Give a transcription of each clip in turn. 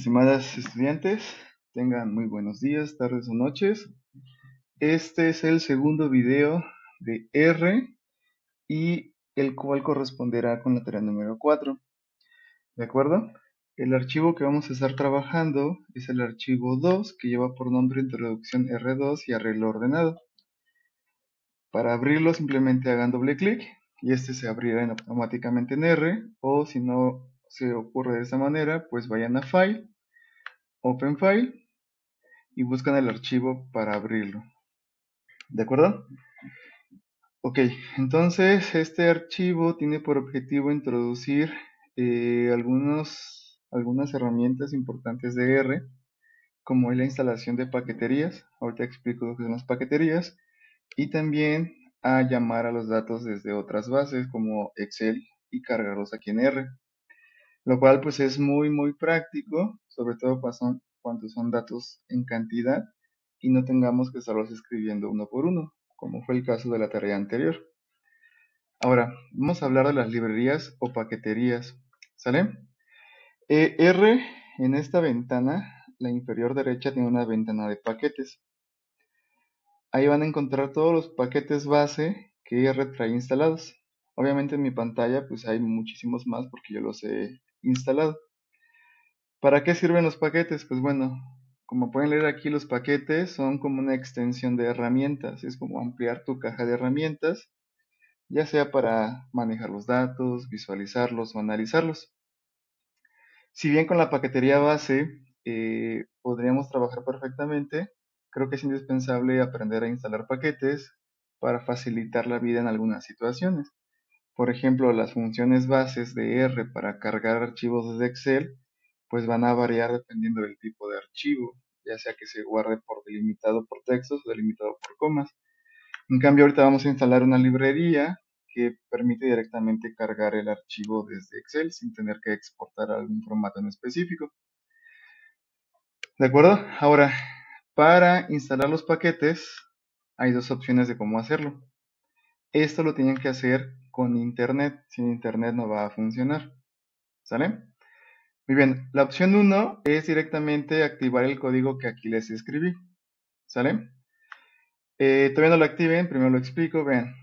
estimadas estudiantes, tengan muy buenos días, tardes o noches. Este es el segundo video de R y el cual corresponderá con la tarea número 4. ¿De acuerdo? El archivo que vamos a estar trabajando es el archivo 2, que lleva por nombre Introducción R2 y Arreglo Ordenado. Para abrirlo simplemente hagan doble clic y este se abrirá automáticamente en R, o si no se ocurre de esta manera, pues vayan a File, Open File, y buscan el archivo para abrirlo. ¿De acuerdo? Ok, entonces este archivo tiene por objetivo introducir algunas herramientas importantes de R, como es la instalación de paqueterías. Ahorita explico lo que son las paqueterías. Y también a llamar a los datos desde otras bases como Excel y cargarlos aquí en R. Lo cual pues es muy práctico, sobre todo cuando son datos en cantidad y no tengamos que estarlos escribiendo uno por uno, como fue el caso de la tarea anterior. Ahora, vamos a hablar de las librerías o paqueterías, ¿sale? R, en esta ventana, la inferior derecha, tiene una ventana de paquetes. Ahí van a encontrar todos los paquetes base que R trae instalados. Obviamente en mi pantalla pues hay muchísimos más porque yo los he instalado. ¿Para qué sirven los paquetes? Pues bueno, como pueden leer aquí, los paquetes son como una extensión de herramientas. Es como ampliar tu caja de herramientas, ya sea para manejar los datos, visualizarlos o analizarlos. Si bien con la paquetería base podríamos trabajar perfectamente, creo que es indispensable aprender a instalar paquetes para facilitar la vida en algunas situaciones. Por ejemplo, las funciones bases de R para cargar archivos desde Excel pues van a variar dependiendo del tipo de archivo, ya sea que se guarde por delimitado por textos o delimitado por comas. En cambio, ahorita vamos a instalar una librería que permite directamente cargar el archivo desde Excel sin tener que exportar algún formato en específico. ¿De acuerdo? Ahora, para instalar los paquetes hay dos opciones de cómo hacerlo. Esto lo tienen que hacer con internet. Sin internet no va a funcionar. ¿Sale? Muy bien, la opción 1 es directamente activar el código que aquí les escribí. ¿Sale? Todavía no lo activen, primero lo explico. Vean,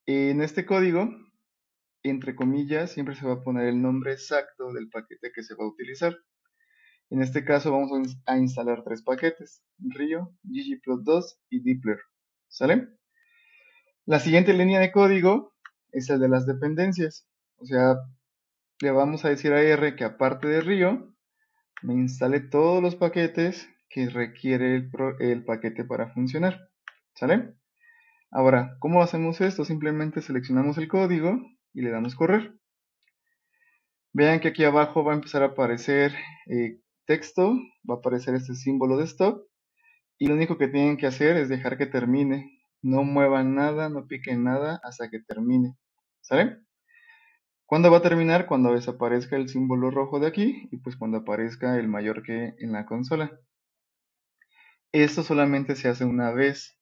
en este código, entre comillas, siempre se va a poner el nombre exacto del paquete que se va a utilizar. En este caso vamos a instalar tres paquetes: Rio, ggplot2 y Dplyr. ¿Sale? La siguiente línea de código es el de las dependencias. O sea, le vamos a decir a R que aparte de Rio, me instale todos los paquetes que requiere el paquete para funcionar. ¿Sale? Ahora, ¿cómo hacemos esto? Simplemente seleccionamos el código y le damos correr. Vean que aquí abajo va a empezar a aparecer texto, va a aparecer este símbolo de stop, y lo único que tienen que hacer es dejar que termine. No muevan nada, no piquen nada hasta que termine. ¿Sale? ¿Cuándo va a terminar? Cuando desaparezca el símbolo rojo de aquí y pues cuando aparezca el mayor que en la consola. Esto solamente se hace una vez.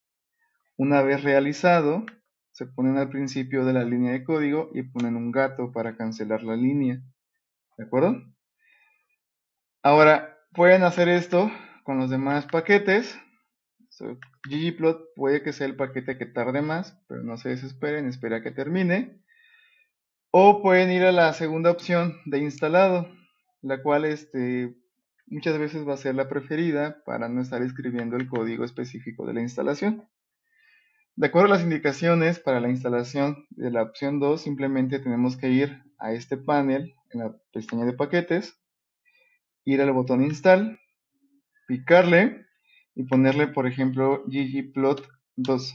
Una vez realizado, se ponen al principio de la línea de código y ponen un gato para cancelar la línea. ¿De acuerdo? Ahora, pueden hacer esto con los demás paquetes. ggplot puede que sea el paquete que tarde más, pero no se desesperen, espera que termine. O pueden ir a la segunda opción de instalado, la cual muchas veces va a ser la preferida para no estar escribiendo el código específico de la instalación. De acuerdo a las indicaciones para la instalación de la opción 2, simplemente tenemos que ir a este panel en la pestaña de paquetes, ir al botón install, picarle y ponerle, por ejemplo, ggplot2,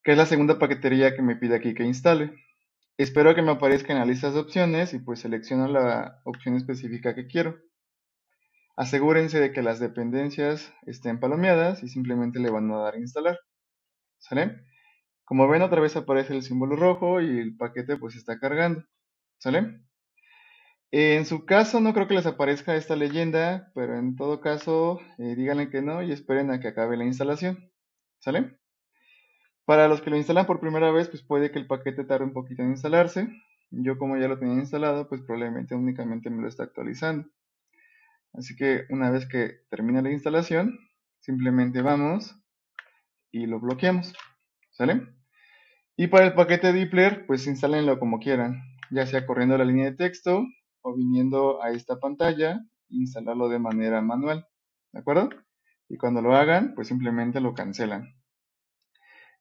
que es la segunda paquetería que me pide aquí que instale. Espero que me aparezca en la lista de opciones y pues selecciono la opción específica que quiero. Asegúrense de que las dependencias estén palomeadas y simplemente le van a dar a instalar. ¿Sale? Como ven, otra vez aparece el símbolo rojo y el paquete pues está cargando. ¿Sale? En su caso no creo que les aparezca esta leyenda, pero en todo caso díganle que no y esperen a que acabe la instalación. ¿Sale? Para los que lo instalan por primera vez, pues puede que el paquete tarde un poquito en instalarse. Yo como ya lo tenía instalado, pues probablemente únicamente me lo está actualizando. Así que una vez que termine la instalación, simplemente vamos y lo bloqueamos, ¿sale? Y para el paquete Dipler, pues instálenlo como quieran, ya sea corriendo la línea de texto o viniendo a esta pantalla, instalarlo de manera manual, ¿de acuerdo? Y cuando lo hagan, pues simplemente lo cancelan.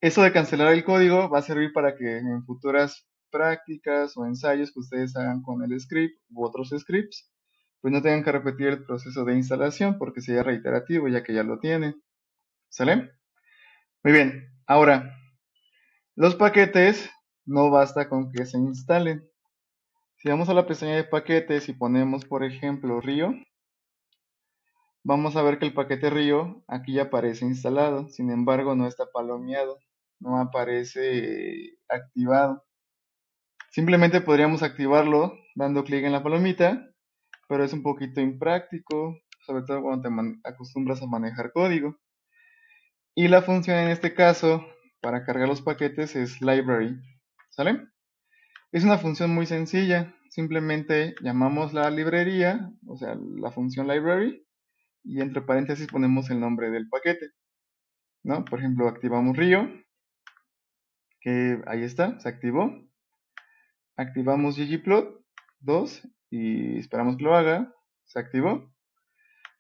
Eso de cancelar el código va a servir para que en futuras prácticas o ensayos que ustedes hagan con el script u otros scripts, pues no tengan que repetir el proceso de instalación porque sería reiterativo ya que ya lo tienen. ¿Sale? Muy bien. Ahora, los paquetes no basta con que se instalen. Si vamos a la pestaña de paquetes y ponemos, por ejemplo, Río, vamos a ver que el paquete Río aquí ya aparece instalado, sin embargo no está palomeado, no aparece activado. Simplemente podríamos activarlo dando clic en la palomita, pero es un poquito impráctico, sobre todo cuando te acostumbras a manejar código. Y la función en este caso para cargar los paquetes es library, ¿sale? Es una función muy sencilla, simplemente llamamos la librería, o sea, la función library, y entre paréntesis ponemos el nombre del paquete, ¿no? Por ejemplo, activamos Río, que ahí está, se activó. Activamos ggplot2 y esperamos que lo haga, se activó.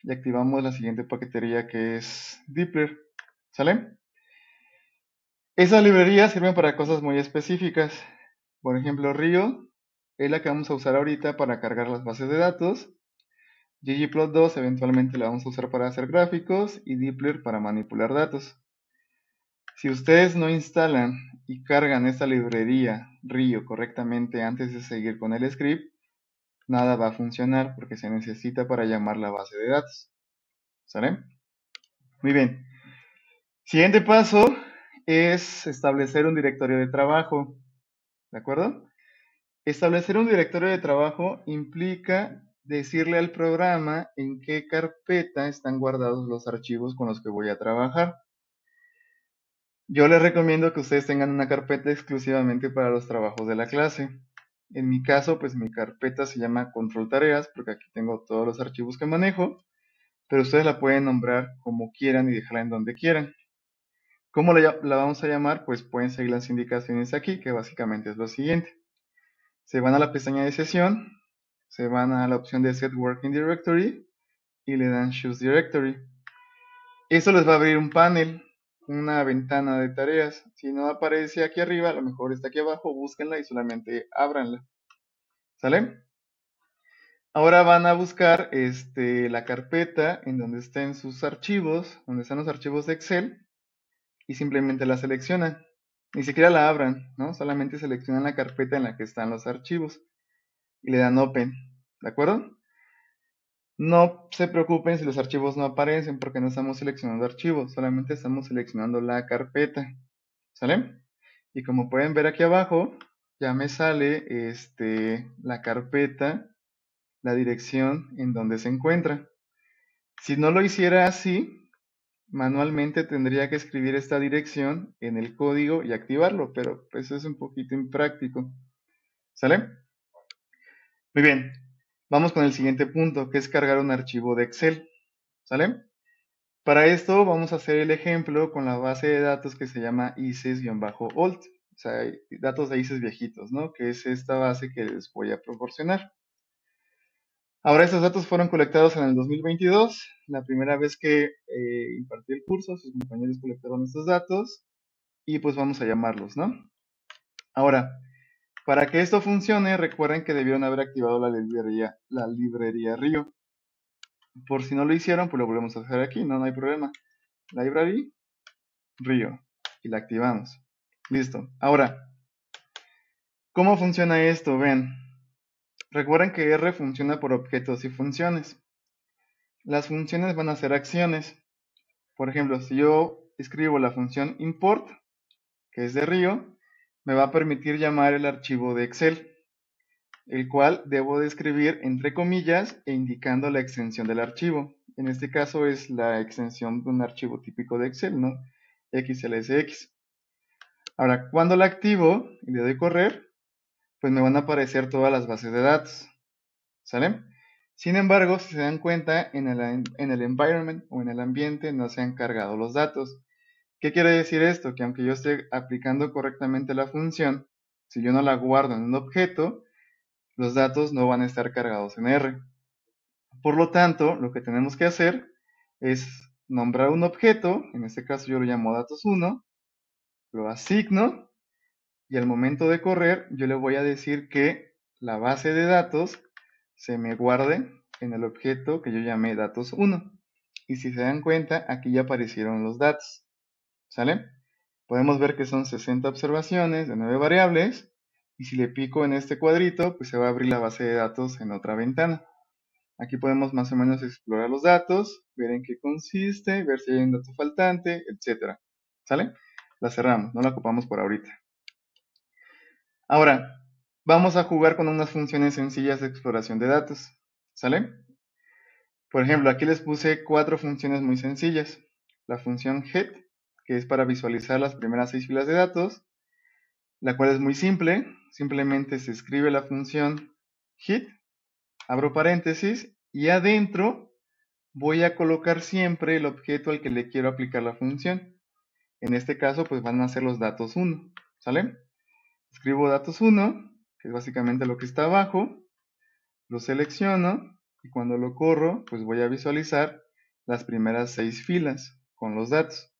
Y activamos la siguiente paquetería que es Dipler, ¿sale? Esas librerías sirven para cosas muy específicas. Por ejemplo, Rio es la que vamos a usar ahorita para cargar las bases de datos. ggplot2 eventualmente la vamos a usar para hacer gráficos y Dipler para manipular datos. Si ustedes no instalan y cargan esta librería Rio correctamente antes de seguir con el script, nada va a funcionar porque se necesita para llamar la base de datos. ¿Sale? Muy bien. Siguiente paso es establecer un directorio de trabajo. ¿De acuerdo? Establecer un directorio de trabajo implica decirle al programa en qué carpeta están guardados los archivos con los que voy a trabajar. Yo les recomiendo que ustedes tengan una carpeta exclusivamente para los trabajos de la clase. En mi caso, pues mi carpeta se llama control tareas porque aquí tengo todos los archivos que manejo, pero ustedes la pueden nombrar como quieran y dejarla en donde quieran. ¿Cómo la vamos a llamar? Pues pueden seguir las indicaciones aquí, que básicamente es lo siguiente. Se van a la pestaña de sesión, se van a la opción de Set Working Directory y le dan Choose Directory. Eso les va a abrir un panel, una ventana de tareas. Si no aparece aquí arriba, a lo mejor está aquí abajo, búsquenla y solamente ábranla. ¿Sale? Ahora van a buscar la carpeta en donde estén sus archivos, donde están los archivos de Excel, y simplemente la seleccionan. Ni siquiera la abran, ¿no? Solamente seleccionan la carpeta en la que están los archivos y le dan Open, ¿de acuerdo? No se preocupen si los archivos no aparecen porque no estamos seleccionando archivos, solamente estamos seleccionando la carpeta, ¿sale? Y como pueden ver aquí abajo, ya me sale la carpeta, la dirección en donde se encuentra. Si no lo hiciera así, manualmente tendría que escribir esta dirección en el código y activarlo, pero pues es un poquito impráctico. ¿Sale? Muy bien, vamos con el siguiente punto, que es cargar un archivo de Excel. ¿Sale? Para esto vamos a hacer el ejemplo con la base de datos que se llama ICES-OLT, o sea, datos de ICES viejitos, ¿no? Que es esta base que les voy a proporcionar. Ahora estos datos fueron colectados en el 2022, la primera vez que impartí el curso, sus compañeros colectaron estos datos y pues vamos a llamarlos, ¿no? Ahora, para que esto funcione, recuerden que debieron haber activado la librería Rio. Por si no lo hicieron, pues lo volvemos a hacer aquí, no hay problema. Library Rio y la activamos. Listo. Ahora, ¿cómo funciona esto? Ven, recuerden que R funciona por objetos y funciones. Las funciones van a ser acciones. Por ejemplo, si yo escribo la función import, que es de Rio, me va a permitir llamar el archivo de Excel, el cual debo de escribir entre comillas e indicando la extensión del archivo. En este caso es la extensión de un archivo típico de Excel, ¿no? XLSX. Ahora, cuando la activo y le doy correr, pues me van a aparecer todas las bases de datos. ¿Sale? Sin embargo, si se dan cuenta, en el environment o en el ambiente no se han cargado los datos. ¿Qué quiere decir esto? Que aunque yo esté aplicando correctamente la función, si yo no la guardo en un objeto, los datos no van a estar cargados en R. Por lo tanto, lo que tenemos que hacer es nombrar un objeto, en este caso yo lo llamo datos1, lo asigno y al momento de correr yo le voy a decir que la base de datos se me guarde en el objeto que yo llamé datos1. Y si se dan cuenta, aquí ya aparecieron los datos. ¿Sale? Podemos ver que son 60 observaciones de 9 variables. Y si le pico en este cuadrito, pues se va a abrir la base de datos en otra ventana. Aquí podemos más o menos explorar los datos, ver en qué consiste, ver si hay un dato faltante, etc. ¿Sale? La cerramos, no la ocupamos por ahorita. Ahora, vamos a jugar con unas funciones sencillas de exploración de datos. ¿Sale? Por ejemplo, aquí les puse 4 funciones muy sencillas. La función get, que es para visualizar las primeras 6 filas de datos, la cual es muy simple. Simplemente se escribe la función hit, abro paréntesis, y adentro voy a colocar siempre el objeto al que le quiero aplicar la función. En este caso, pues van a ser los datos 1. ¿Sale? Escribo datos 1, que es básicamente lo que está abajo, lo selecciono y cuando lo corro, pues voy a visualizar las primeras 6 filas con los datos.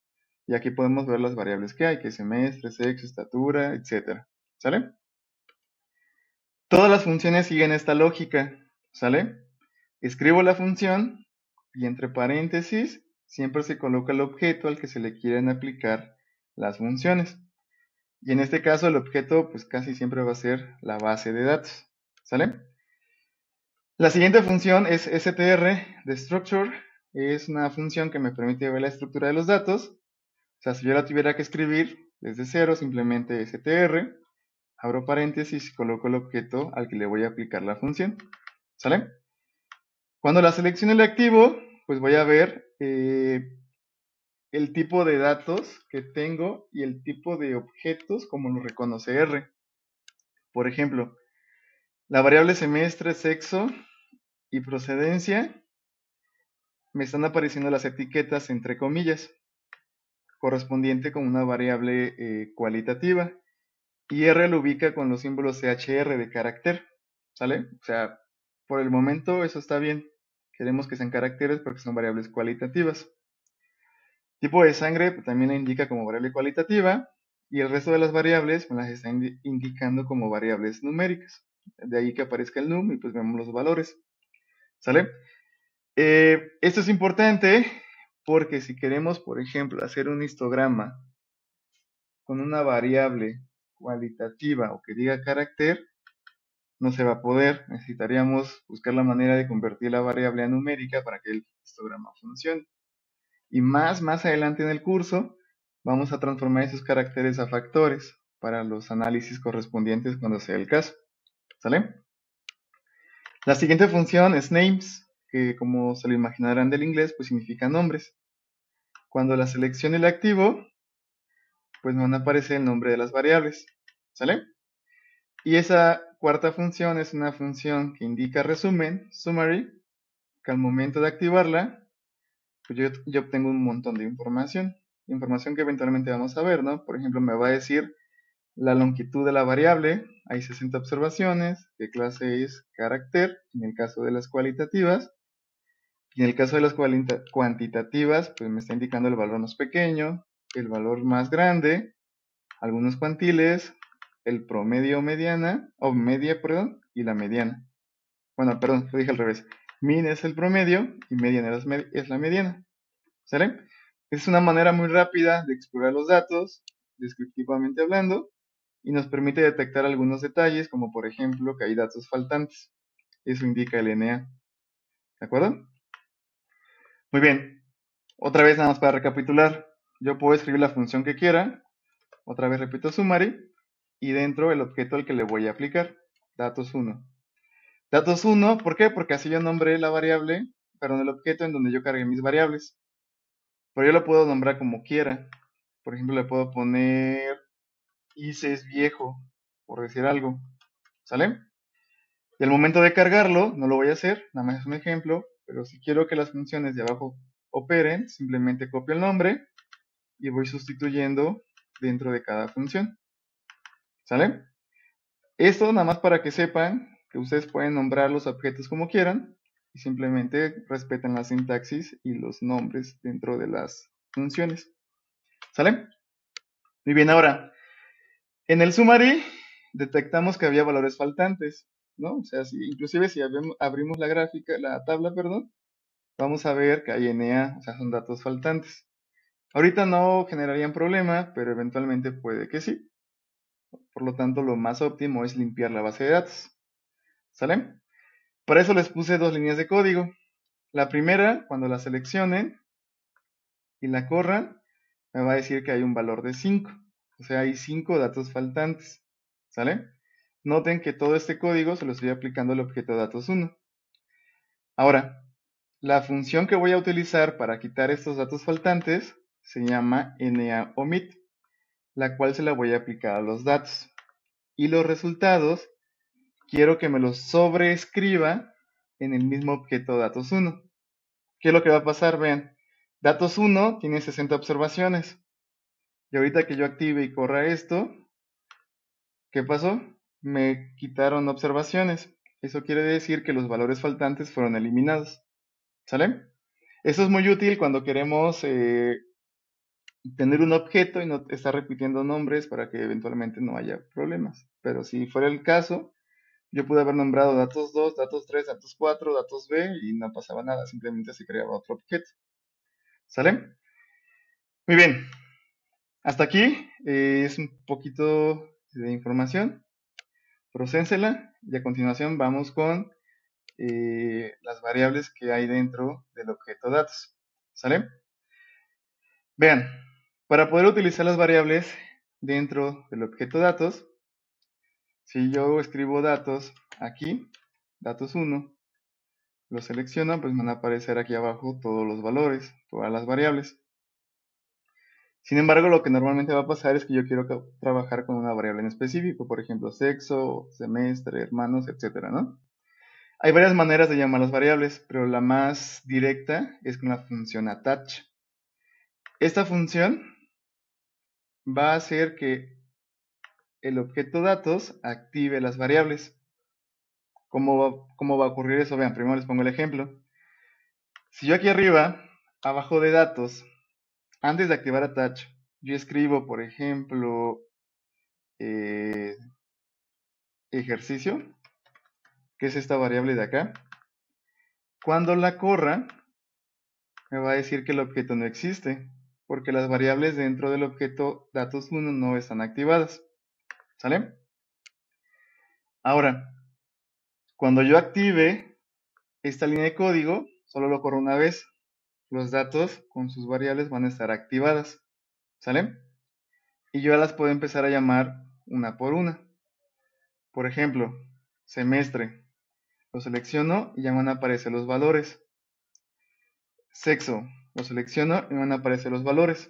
Y aquí podemos ver las variables que hay, que es semestre, sexo, estatura, etc. ¿Sale? Todas las funciones siguen esta lógica. ¿Sale? Escribo la función y entre paréntesis siempre se coloca el objeto al que se le quieren aplicar las funciones. Y en este caso el objeto pues casi siempre va a ser la base de datos. ¿Sale? La siguiente función es str de structure. Es una función que me permite ver la estructura de los datos. O sea, si yo la tuviera que escribir desde cero, simplemente str, abro paréntesis y coloco el objeto al que le voy a aplicar la función. ¿Sale? Cuando la seleccione el activo, pues voy a ver el tipo de datos que tengo y el tipo de objetos como lo reconoce R. Por ejemplo, la variable semestre, sexo y procedencia me están apareciendo las etiquetas entre comillas, correspondiente con una variable cualitativa. Y R lo ubica con los símbolos CHR de carácter. ¿Sale? O sea, por el momento eso está bien. Queremos que sean caracteres porque son variables cualitativas. Tipo de sangre pues, también la indica como variable cualitativa y el resto de las variables me las está indicando como variables numéricas. De ahí que aparezca el num y pues vemos los valores. ¿Sale? Esto es importante porque si queremos, por ejemplo, hacer un histograma con una variable cualitativa o que diga carácter, no se va a poder. Necesitaríamos buscar la manera de convertir la variable a numérica para que el histograma funcione. Y más adelante en el curso vamos a transformar esos caracteres a factores para los análisis correspondientes cuando sea el caso. ¿Sale? La siguiente función es names, que como se lo imaginarán del inglés, pues significa nombres. Cuando la seleccione el activo, pues me van a aparecer el nombre de las variables. ¿Sale? Y esa cuarta función es una función que indica resumen, summary, que al momento de activarla, pues yo obtengo un montón de información que eventualmente vamos a ver, ¿no? Por ejemplo, me va a decir la longitud de la variable, hay 60 observaciones, qué clase es carácter, en el caso de las cualitativas, y en el caso de las cuantitativas, pues me está indicando el valor más pequeño, el valor más grande, algunos cuantiles, el promedio mediana, o media, perdón, y la mediana. Bueno, perdón, lo dije al revés. Min es el promedio y mediana es la mediana. ¿Sale? Es una manera muy rápida de explorar los datos, descriptivamente hablando, y nos permite detectar algunos detalles, como por ejemplo que hay datos faltantes. Eso indica el NA. ¿De acuerdo? Muy bien. Otra vez nada más para recapitular. Yo puedo escribir la función que quiera. Otra vez repito summary. Y dentro el objeto al que le voy a aplicar. Datos1. Datos1, ¿por qué? Porque así yo nombré la variable, perdón, el objeto en donde yo cargué mis variables. Pero yo lo puedo nombrar como quiera. Por ejemplo, le puedo poner Ice es viejo, por decir algo. ¿Sale? Y al momento de cargarlo, no lo voy a hacer, nada más es un ejemplo, pero si quiero que las funciones de abajo operen, simplemente copio el nombre y voy sustituyendo dentro de cada función. ¿Sale? Esto nada más para que sepan que ustedes pueden nombrar los objetos como quieran y simplemente respeten la sintaxis y los nombres dentro de las funciones. ¿Sale? Muy bien, ahora, en el summary detectamos que había valores faltantes, ¿no? O sea, inclusive si abrimos la gráfica, la tabla, perdón, vamos a ver que hay NA, o sea, son datos faltantes. Ahorita no generarían problema, pero eventualmente puede que sí. Por lo tanto, lo más óptimo es limpiar la base de datos. ¿Sale? Para eso les puse dos líneas de código. La primera, cuando la seleccionen y la corran, me va a decir que hay un valor de 5. O sea, hay 5 datos faltantes. ¿Sale? Noten que todo este código se lo estoy aplicando al objeto datos 1. Ahora, la función que voy a utilizar para quitar estos datos faltantes se llama naomit, la cual se la voy a aplicar a los datos. Y los resultados quiero que me los sobreescriba en el mismo objeto datos 1. ¿Qué es lo que va a pasar? Vean, datos 1 tiene 60 observaciones. Y ahorita que yo active y corra esto, ¿qué pasó? Me quitaron observaciones. Eso quiere decir que los valores faltantes fueron eliminados. ¿Sale? Eso es muy útil cuando queremos tener un objeto y no estar repitiendo nombres para que eventualmente no haya problemas. Pero si fuera el caso, yo pude haber nombrado datos 2, datos 3, datos 4, datos B y no pasaba nada, simplemente se creaba otro objeto. ¿Sale? Muy bien, hasta aquí es un poquito de información. Procénsela y a continuación vamos con las variables que hay dentro del objeto datos. ¿Sale? Vean, para poder utilizar las variables dentro del objeto datos, si yo escribo datos aquí, datos 1, lo selecciono, pues me van a aparecer aquí abajo todos los valores, todas las variables. Sin embargo, lo que normalmente va a pasar es que yo quiero trabajar con una variable en específico, por ejemplo, sexo, semestre, hermanos, etcétera, ¿no? Hay varias maneras de llamar las variables, pero la más directa es con la función attach. Esta función va a hacer que el objeto datos active las variables. ¿Cómo va a ocurrir eso? Vean, primero les pongo el ejemplo. Si yo aquí arriba, abajo de datos, antes de activar attach, yo escribo, por ejemplo, eh, ejercicio, que es esta variable de acá. Cuando la corra, me va a decir que el objeto no existe, porque las variables dentro del objeto datos 1 no están activadas. ¿Sale? Ahora, cuando yo active esta línea de código, solo lo corro una vez. Los datos con sus variables van a estar activadas. ¿Sale? Y yo las puedo empezar a llamar una por una. Por ejemplo, semestre. Lo selecciono y ya van a aparecer los valores. Sexo. Lo selecciono y van a aparecer los valores.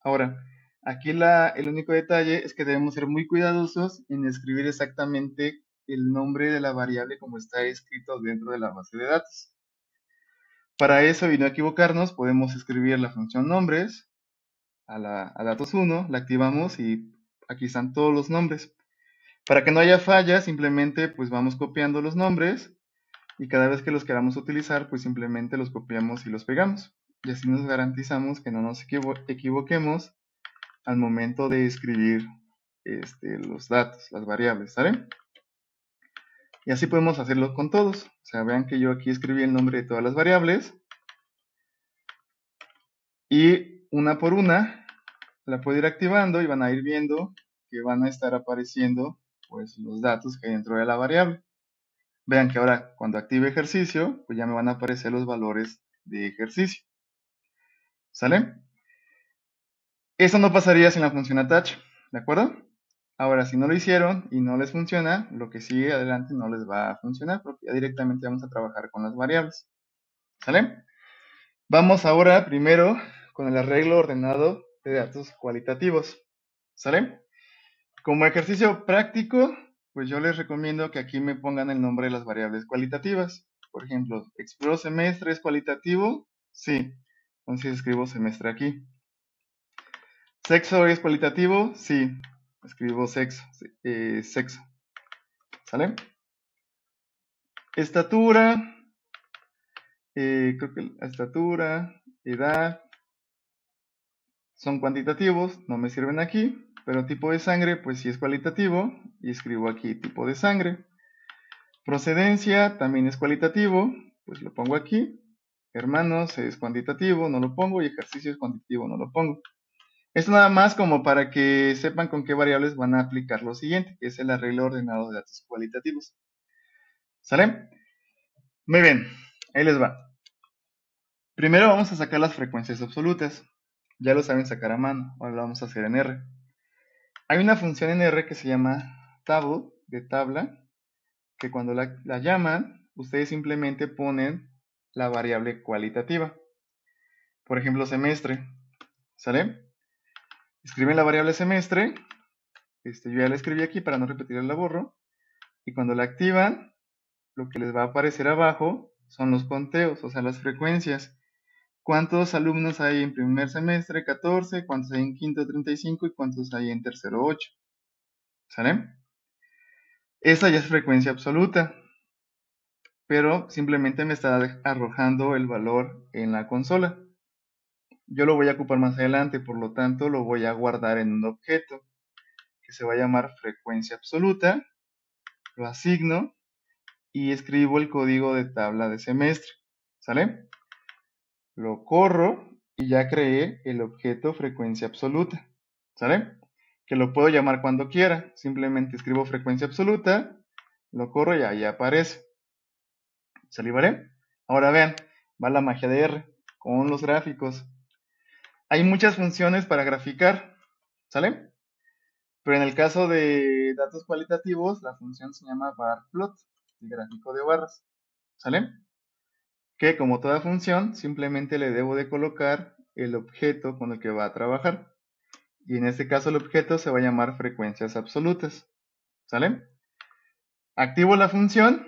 Ahora, aquí el único detalle es que debemos ser muy cuidadosos en escribir exactamente el nombre de la variable como está escrito dentro de la base de datos. Para eso y no equivocarnos, podemos escribir la función nombres a datos 1, la activamos y aquí están todos los nombres. Para que no haya fallas, simplemente pues vamos copiando los nombres y cada vez que los queramos utilizar, pues simplemente los copiamos y los pegamos. Y así nos garantizamos que no nos equivoquemos al momento de escribir los datos, las variables, ¿sale? Y así podemos hacerlo con todos. O sea, vean que yo aquí escribí el nombre de todas las variables y una por una la puedo ir activando y van a ir viendo que van a estar apareciendo pues los datos que hay dentro de la variable. Vean que ahora cuando active ejercicio, pues ya me van a aparecer los valores de ejercicio. ¿Sale? Eso no pasaría sin la función attach, ¿de acuerdo? Ahora, si no lo hicieron y no les funciona, lo que sigue adelante no les va a funcionar porque ya directamente vamos a trabajar con las variables. ¿Sale? Vamos ahora primero con el arreglo ordenado de datos cualitativos. ¿Sale? Como ejercicio práctico, pues yo les recomiendo que aquí me pongan el nombre de las variables cualitativas. Por ejemplo, ¿exploro semestre es cualitativo? Sí. Entonces escribo semestre aquí. ¿Sexo es cualitativo? Sí. Escribo sexo. Sexo. ¿Sale? Estatura. Creo que la estatura, edad, son cuantitativos, no me sirven aquí. Pero tipo de sangre, pues sí es cualitativo. Y escribo aquí tipo de sangre. Procedencia también es cualitativo, pues lo pongo aquí. Hermanos es cuantitativo, no lo pongo. Y ejercicio es cuantitativo, no lo pongo. Esto nada más como para que sepan con qué variables van a aplicar lo siguiente, que es el arreglo ordenado de datos cualitativos. ¿Sale? Muy bien, ahí les va. Primero vamos a sacar las frecuencias absolutas. Ya lo saben sacar a mano, ahora lo vamos a hacer en R. Hay una función en R que se llama table, de tabla, que cuando la llaman, ustedes simplemente ponen la variable cualitativa. Por ejemplo, semestre. ¿Sale? Escriben la variable semestre. Yo ya la escribí aquí para no repetirla, la borro. Y cuando la activan, lo que les va a aparecer abajo son los conteos, o sea, las frecuencias. ¿Cuántos alumnos hay en primer semestre? 14. ¿Cuántos hay en quinto? 35. ¿Y cuántos hay en tercero? 8. ¿Sale? Esa ya es frecuencia absoluta, pero simplemente me está arrojando el valor en la consola. Yo lo voy a ocupar más adelante, por lo tanto lo voy a guardar en un objeto que se va a llamar frecuencia absoluta, lo asigno y escribo el código de tabla de semestre. ¿Sale? Lo corro y ya creé el objeto frecuencia absoluta. ¿Sale? Que lo puedo llamar cuando quiera. Simplemente escribo frecuencia absoluta, lo corro y ahí aparece. ¿Sale? ¿Vale? Ahora vean, va la magia de R con los gráficos. Hay muchas funciones para graficar. ¿Sale? Pero en el caso de datos cualitativos, la función se llama barplot, el gráfico de barras. ¿Sale? Que como toda función, simplemente le debo de colocar el objeto con el que va a trabajar. Y en este caso el objeto se va a llamar frecuencias absolutas. ¿Sale? Activo la función,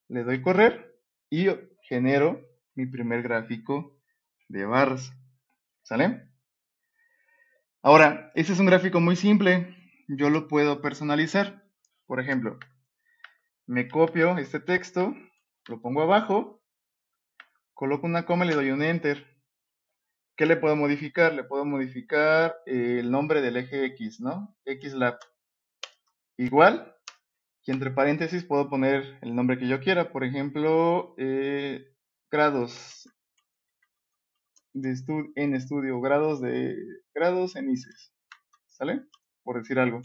le doy correr y genero mi primer gráfico de barras. ¿Sale? Ahora, este es un gráfico muy simple. Yo lo puedo personalizar. Por ejemplo, me copio este texto, lo pongo abajo, coloco una coma y le doy un enter. ¿Qué le puedo modificar? Le puedo modificar el nombre del eje X, ¿no? XLab. Igual, y entre paréntesis puedo poner el nombre que yo quiera. Por ejemplo, grados en estudio, grados en ICES. ¿Sale? Por decir algo.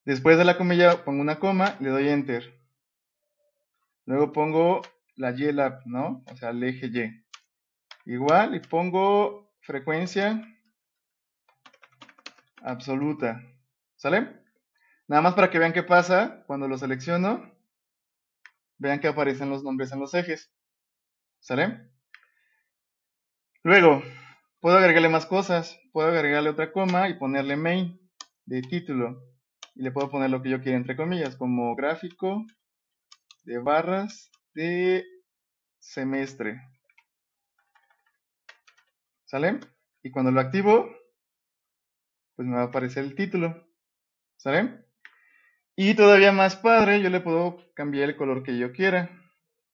Después de la comilla pongo una coma, le doy enter. Luego pongo la YLab, ¿no? O sea, el eje Y. Igual, y pongo frecuencia absoluta. ¿Sale? Nada más para que vean qué pasa cuando lo selecciono. Vean que aparecen los nombres en los ejes. ¿Sale? Luego, puedo agregarle más cosas. Puedo agregarle otra coma y ponerle main de título. Y le puedo poner lo que yo quiera entre comillas, como gráfico de barras de semestre. ¿Sale? Y cuando lo activo, pues me va a aparecer el título. ¿Sale? Y todavía más padre, yo le puedo cambiar el color que yo quiera.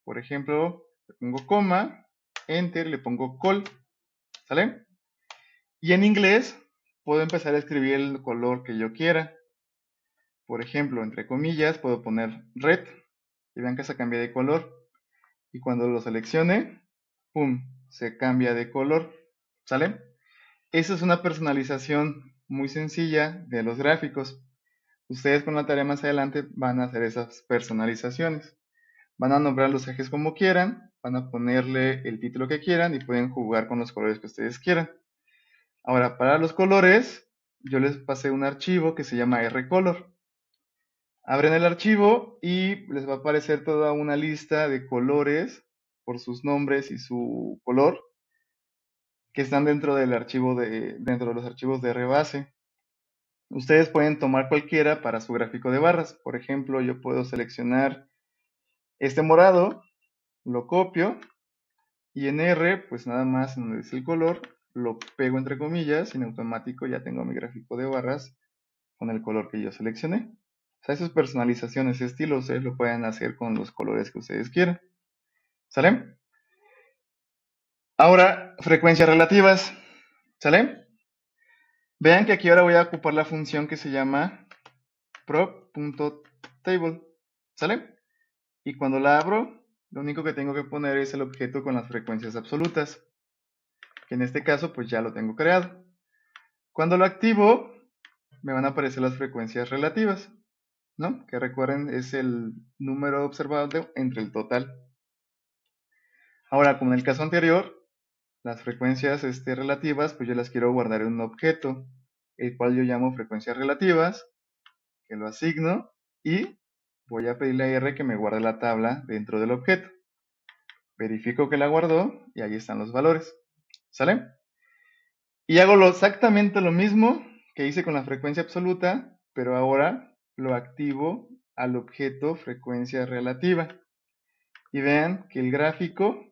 Por ejemplo, le pongo coma, enter, le pongo col. ¿Sale? Y en inglés puedo empezar a escribir el color que yo quiera. Por ejemplo, entre comillas, puedo poner red. Y vean que se cambia de color. Y cuando lo seleccione, ¡pum! Se cambia de color. ¿Sale? Esa es una personalización muy sencilla de los gráficos. Ustedes con la tarea más adelante van a hacer esas personalizaciones. Van a nombrar los ejes como quieran, van a ponerle el título que quieran y pueden jugar con los colores que ustedes quieran. Ahora, para los colores, yo les pasé un archivo que se llama rcolor. Abren el archivo y les va a aparecer toda una lista de colores por sus nombres y su color que están dentro del archivo dentro de los archivos de rbase. Ustedes pueden tomar cualquiera para su gráfico de barras. Por ejemplo, yo puedo seleccionar este morado, lo copio y en R, pues nada más en donde dice el color, lo pego entre comillas y en automático ya tengo mi gráfico de barras con el color que yo seleccioné. O sea, eso es personalización, ese estilo, ustedes lo pueden hacer con los colores que ustedes quieran. ¿Sale? Ahora, frecuencias relativas. ¿Sale? Vean que aquí ahora voy a ocupar la función que se llama prop.table. ¿Sale? Y cuando la abro, lo único que tengo que poner es el objeto con las frecuencias absolutas, que en este caso pues ya lo tengo creado. Cuando lo activo, me van a aparecer las frecuencias relativas, ¿no? Que recuerden es el número observado entre el total. Ahora, como en el caso anterior, las frecuencias relativas, pues yo las quiero guardar en un objeto, el cual yo llamo frecuencias relativas, que lo asigno y voy a pedirle a R que me guarde la tabla dentro del objeto. Verifico que la guardó y ahí están los valores. ¿Sale? Y hago exactamente lo mismo que hice con la frecuencia absoluta, pero ahora lo activo al objeto frecuencia relativa. Y vean que el gráfico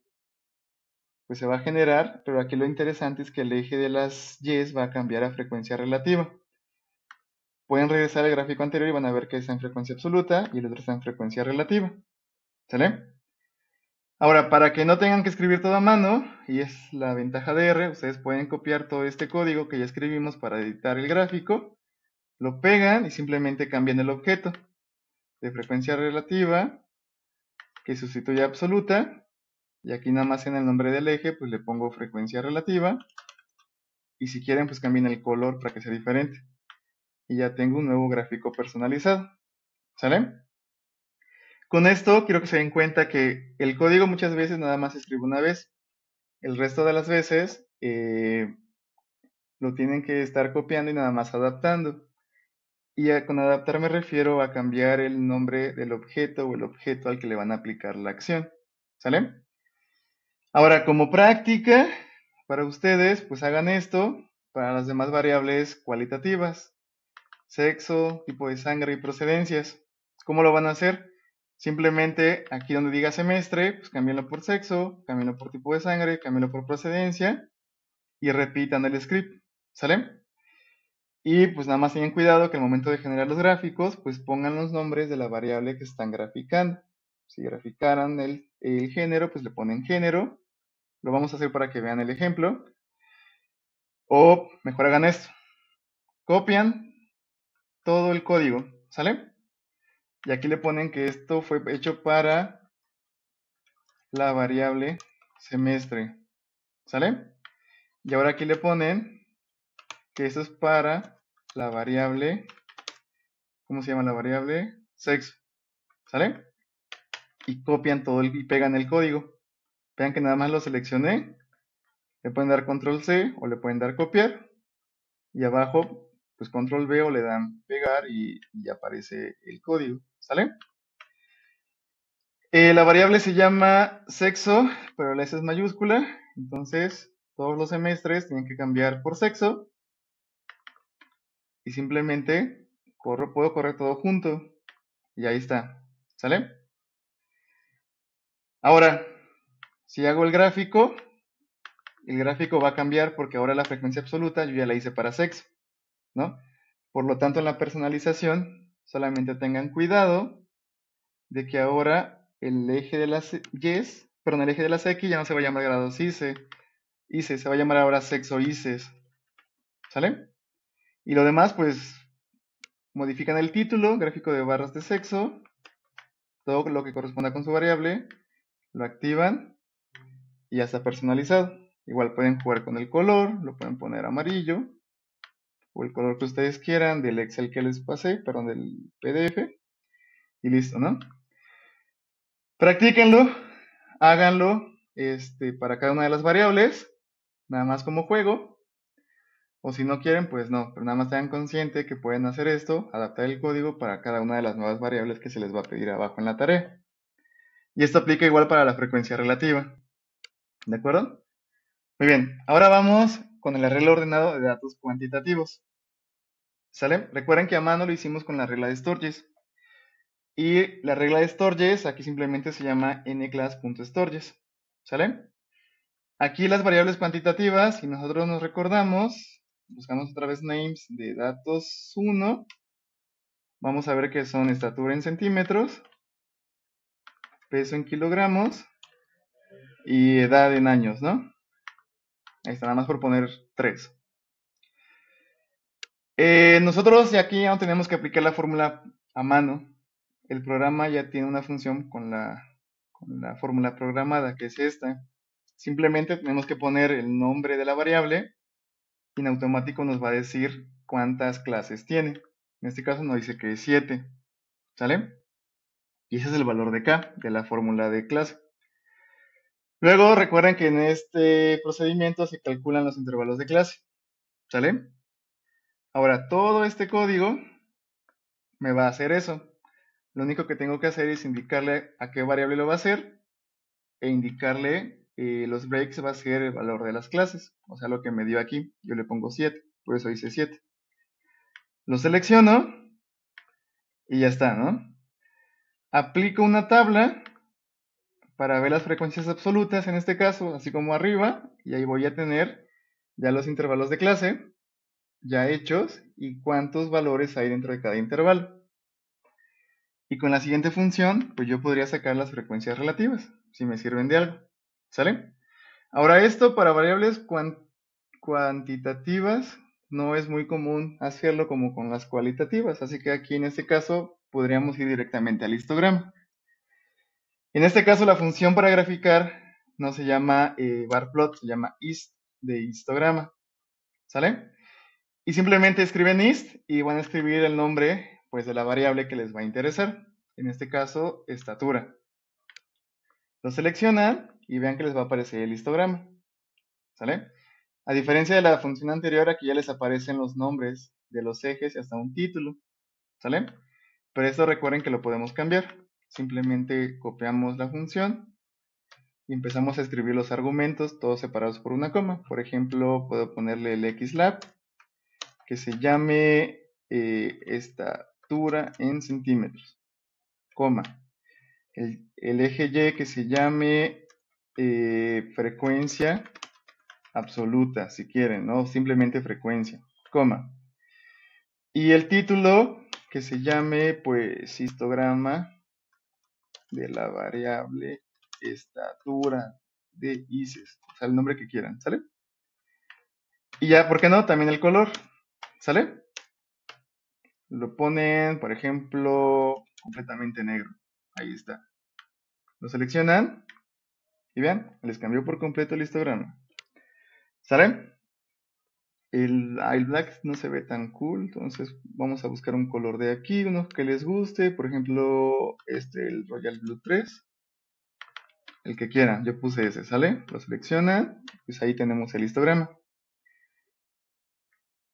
pues se va a generar, pero aquí lo interesante es que el eje de las Y va a cambiar a frecuencia relativa. Pueden regresar al gráfico anterior y van a ver que está en frecuencia absoluta y el otro está en frecuencia relativa. ¿Sale? Ahora, para que no tengan que escribir todo a mano, y es la ventaja de R, ustedes pueden copiar todo este código que ya escribimos para editar el gráfico, lo pegan y simplemente cambian el objeto de frecuencia relativa, que sustituye a absoluta, y aquí nada más en el nombre del eje, pues le pongo frecuencia relativa, y si quieren, pues cambien el color para que sea diferente. Y ya tengo un nuevo gráfico personalizado. ¿Sale? Con esto quiero que se den cuenta que el código muchas veces nada más se escribe una vez. El resto de las veces lo tienen que estar copiando y nada más adaptando. Y con adaptar me refiero a cambiar el nombre del objeto o el objeto al que le van a aplicar la acción. ¿Sale? Ahora, como práctica, para ustedes, pues hagan esto para las demás variables cualitativas. Sexo, tipo de sangre y procedencias. ¿Cómo lo van a hacer? Simplemente aquí donde diga semestre, pues cámbienlo por sexo, cámbienlo por tipo de sangre, cámbienlo por procedencia y repitan el script. ¿Sale? Y pues nada más tengan cuidado que al momento de generar los gráficos, pues pongan los nombres de la variable que están graficando. Si graficaran el género, pues le ponen género. Lo vamos a hacer para que vean el ejemplo. O mejor hagan esto. Copian todo el código, ¿sale? Y aquí le ponen que esto fue hecho para la variable semestre, ¿sale? Y ahora aquí le ponen que esto es para la variable, ¿cómo se llama la variable? Sexo, ¿sale? Y copian todo y pegan el código. Vean que nada más lo seleccioné, le pueden dar control C o le pueden dar copiar y abajo pues control V o le dan pegar y aparece el código, ¿sale? La variable se llama sexo, pero la S es mayúscula, entonces todos los semestres tienen que cambiar por sexo y simplemente puedo correr todo junto y ahí está, ¿sale? Ahora, si hago el gráfico va a cambiar porque ahora la frecuencia absoluta yo ya la hice para sexo, ¿no? Por lo tanto, en la personalización, solamente tengan cuidado de que ahora el eje de las Y's, perdón, el eje de las X ya no se va a llamar grados ICE, se va a llamar ahora sexo ICES, ¿sale? Y lo demás, pues, modifican el título, gráfico de barras de sexo, todo lo que corresponda con su variable, lo activan y ya está personalizado. Igual pueden jugar con el color, lo pueden poner amarillo, o el color que ustedes quieran del Excel que les pasé, perdón, del PDF, y listo, ¿no? Practíquenlo, háganlo para cada una de las variables, nada más como juego, o si no quieren, pues no, pero nada más tengan consciente que pueden hacer esto, adaptar el código para cada una de las nuevas variables que se les va a pedir abajo en la tarea. Y esto aplica igual para la frecuencia relativa, ¿de acuerdo? Muy bien, ahora vamos con el arreglo ordenado de datos cuantitativos. ¿Sale? Recuerden que a mano lo hicimos con la regla de Sturges. Y la regla de Sturges aquí simplemente se llama nclass.sturges. ¿Sale? Aquí las variables cuantitativas, si nosotros nos recordamos, buscamos otra vez names de datos 1. Vamos a ver que son estatura en centímetros, peso en kilogramos y edad en años, ¿no? Ahí está, nada más por poner 3. Nosotros ya aquí ya no tenemos que aplicar la fórmula a mano. El programa ya tiene una función con la fórmula programada, que es esta. Simplemente tenemos que poner el nombre de la variable y en automático nos va a decir cuántas clases tiene. En este caso nos dice que es 7. ¿Sale? Y ese es el valor de K, de la fórmula de clase. Luego recuerden que en este procedimiento se calculan los intervalos de clase. ¿Sale? Ahora, todo este código me va a hacer eso. Lo único que tengo que hacer es indicarle a qué variable lo va a hacer e indicarle los breaks va a ser el valor de las clases, o sea, lo que me dio aquí. Yo le pongo 7, por eso dice 7. Lo selecciono y ya está, ¿no? Aplico una tabla para ver las frecuencias absolutas en este caso, así como arriba, y ahí voy a tener ya los intervalos de clase ya hechos y cuántos valores hay dentro de cada intervalo. Y con la siguiente función, pues yo podría sacar las frecuencias relativas, si me sirven de algo. ¿Sale? Ahora esto para variables cuantitativas no es muy común hacerlo como con las cualitativas, así que aquí en este caso podríamos ir directamente al histograma. En este caso la función para graficar no se llama barplot, se llama ist de histograma. ¿Sale? Y simplemente escriben ist y van a escribir el nombre pues de la variable que les va a interesar. En este caso, estatura. Lo seleccionan y vean que les va a aparecer el histograma. ¿Sale? A diferencia de la función anterior, aquí ya les aparecen los nombres de los ejes y hasta un título. ¿Sale? Pero esto recuerden que lo podemos cambiar. Simplemente copiamos la función y empezamos a escribir los argumentos todos separados por una coma. Por ejemplo, puedo ponerle el xlab que se llame estatura en centímetros, coma. El eje Y que se llame frecuencia absoluta, si quieren, ¿no? Simplemente frecuencia, coma. Y el título que se llame, pues, histograma de la variable estatura de ICES, o sea, el nombre que quieran, ¿sale? Y ya, ¿por qué no? También el color, ¿sale? Lo ponen, por ejemplo, completamente negro. Ahí está. Lo seleccionan y vean, les cambió por completo el histograma. ¿Sale? El black no se ve tan cool, entonces vamos a buscar un color de aquí, uno que les guste, por ejemplo, el Royal Blue 3, el que quieran, yo puse ese, ¿sale? Lo seleccionan, pues ahí tenemos el histograma.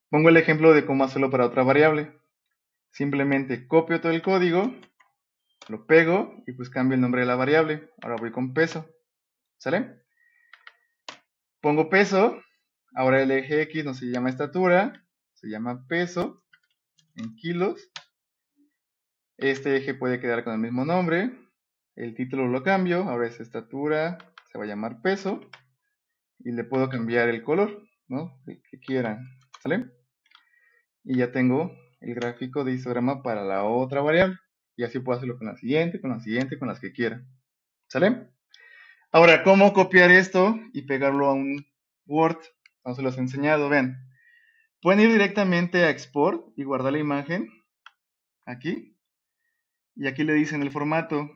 Pongo el ejemplo de cómo hacerlo para otra variable. Simplemente copio todo el código, lo pego y pues cambio el nombre de la variable. Ahora voy con peso, ¿sale? Pongo peso, ahora el eje X no se llama estatura, se llama peso en kilos. Este eje puede quedar con el mismo nombre. El título lo cambio, ahora es estatura, se va a llamar peso. Y le puedo cambiar el color, ¿no? El que quieran, ¿sale? Y ya tengo el gráfico de histograma para la otra variable. Y así puedo hacerlo con la siguiente, con la siguiente, con las que quiera. ¿Sale? Ahora, ¿cómo copiar esto y pegarlo a un Word? No se los he enseñado, vean. Pueden ir directamente a Export y guardar la imagen aquí. Y aquí le dicen el formato,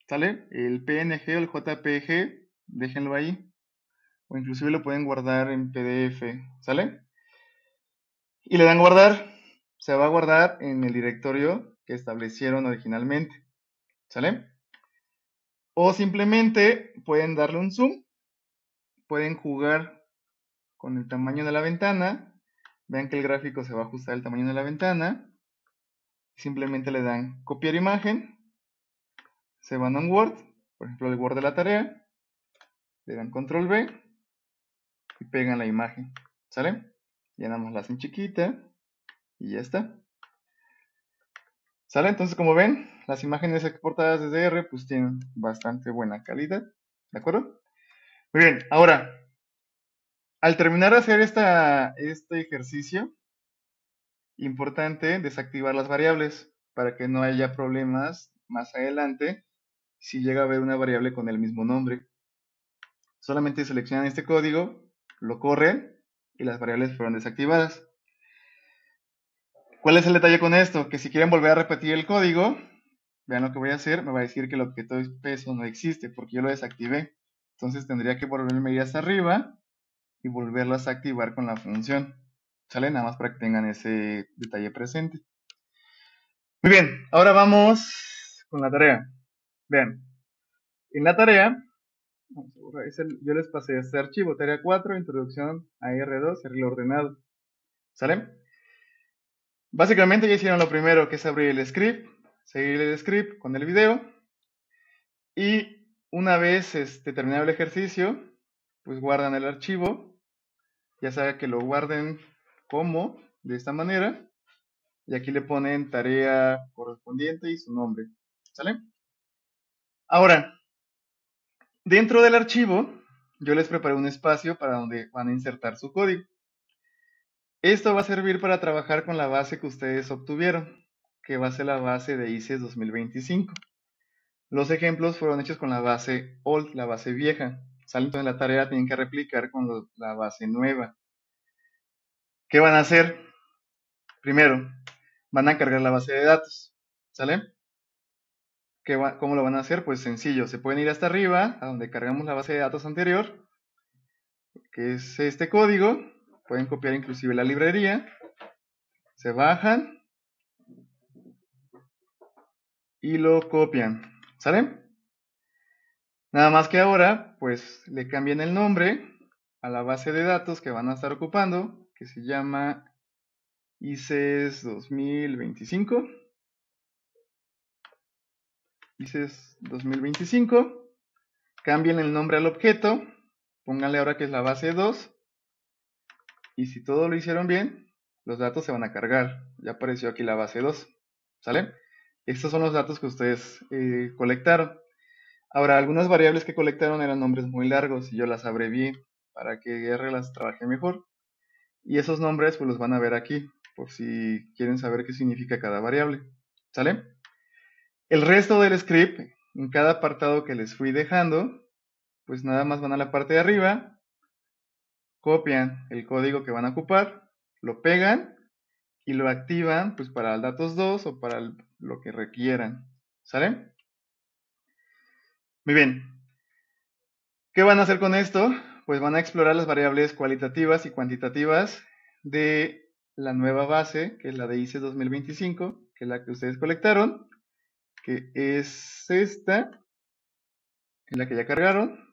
¿sale? El PNG o el JPG, déjenlo ahí. O inclusive lo pueden guardar en PDF, ¿sale? Y le dan guardar. Se va a guardar en el directorio que establecieron originalmente, ¿sale? O simplemente pueden darle un zoom. Pueden jugar con el tamaño de la ventana. Vean que el gráfico se va a ajustar al tamaño de la ventana. Simplemente le dan copiar imagen. Se van a un Word, por ejemplo el Word de la tarea. Le dan control V y pegan la imagen, ¿sale? Ya nada más la hacen chiquita y ya está. ¿Sale? Entonces, como ven, las imágenes exportadas desde R pues tienen bastante buena calidad. ¿De acuerdo? Muy bien, ahora, al terminar de hacer este ejercicio, importante desactivar las variables para que no haya problemas más adelante si llega a haber una variable con el mismo nombre. Solamente seleccionan este código, lo corren y las variables fueron desactivadas. ¿Cuál es el detalle con esto? Que si quieren volver a repetir el código, vean lo que voy a hacer, me va a decir que el objeto de peso no existe porque yo lo desactivé. Entonces tendría que volverme a ir hasta arriba y volverlas a activar con la función. ¿Sale? Nada más para que tengan ese detalle presente. Muy bien, ahora vamos con la tarea. Vean, en la tarea, yo les pasé este archivo, tarea 4, introducción a R2, arreglo ordenado. ¿Sale? Básicamente ya hicieron lo primero, que es abrir el script, seguir el script con el video, y una vez terminado el ejercicio, pues guardan el archivo, ya sea que lo guarden como, de esta manera, y aquí le ponen tarea correspondiente y su nombre. ¿Sale? Ahora, dentro del archivo, yo les preparé un espacio para donde van a insertar su código. Esto va a servir para trabajar con la base que ustedes obtuvieron, que va a ser la base de ICES 2025. Los ejemplos fueron hechos con la base old, la base vieja. ¿Sale? Entonces la tarea tienen que replicar con la base nueva. ¿Qué van a hacer? Primero, van a cargar la base de datos. ¿Sale? ¿Cómo lo van a hacer? Pues sencillo, se pueden ir hasta arriba, a donde cargamos la base de datos anterior, que es este código. Pueden copiar inclusive la librería. Se bajan y lo copian. ¿Sale? Nada más que ahora, pues le cambian el nombre a la base de datos que van a estar ocupando, que se llama ICES 2025. ICES 2025. Cambien el nombre al objeto. Pónganle ahora que es la base 2. Y si todo lo hicieron bien, los datos se van a cargar. Ya apareció aquí la base 2. ¿Sale? Estos son los datos que ustedes colectaron. Ahora, algunas variables que colectaron eran nombres muy largos y yo las abrevié para que R las trabaje mejor. Y esos nombres pues los van a ver aquí, por si quieren saber qué significa cada variable. ¿Sale? El resto del script, en cada apartado que les fui dejando, pues nada más van a la parte de arriba, copian el código que van a ocupar, lo pegan y lo activan pues para el datos 2 o para lo que requieran. ¿Sale? Muy bien. ¿Qué van a hacer con esto? Pues van a explorar las variables cualitativas y cuantitativas de la nueva base, que es la de ICES 2025, que es la que ustedes colectaron, que es esta, en la que ya cargaron.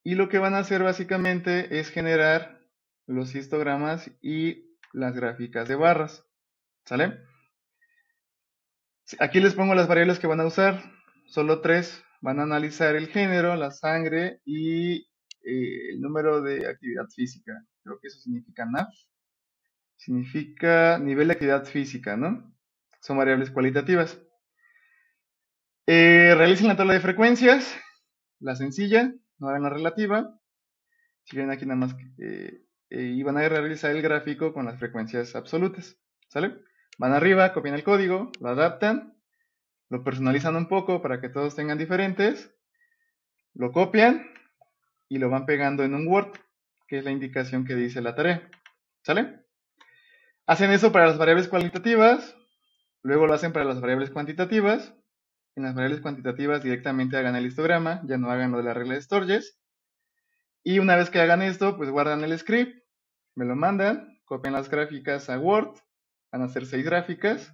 Y lo que van a hacer básicamente es generar los histogramas y las gráficas de barras. ¿Sale? Aquí les pongo las variables que van a usar. Solo 3. Van a analizar el género, la sangre y el número de actividad física. Creo que eso significa NAF. Significa nivel de actividad física, ¿no? Son variables cualitativas. Realicen la tabla de frecuencias. La sencilla, no hagan la relativa. Si ven aquí nada más y van a realizar el gráfico con las frecuencias absolutas. ¿Sale? Van arriba, copian el código, lo adaptan, lo personalizan un poco para que todos tengan diferentes, lo copian y lo van pegando en un Word, que es la indicación que dice la tarea. ¿Sale? Hacen eso para las variables cualitativas, luego lo hacen para las variables cuantitativas. En las variables cuantitativas directamente hagan el histograma, ya no hagan lo de la regla de Sturges. Y una vez que hagan esto, pues guardan el script, me lo mandan, copian las gráficas a Word, van a hacer 6 gráficas,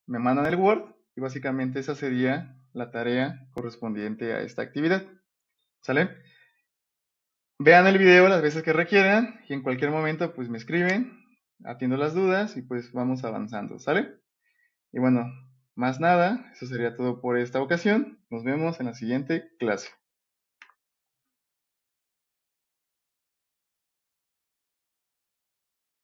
me mandan el Word y básicamente esa sería la tarea correspondiente a esta actividad. ¿Sale? Vean el video las veces que requieran y en cualquier momento pues me escriben, atiendo las dudas y pues vamos avanzando. ¿Sale? Y bueno, más nada, eso sería todo por esta ocasión. Nos vemos en la siguiente clase.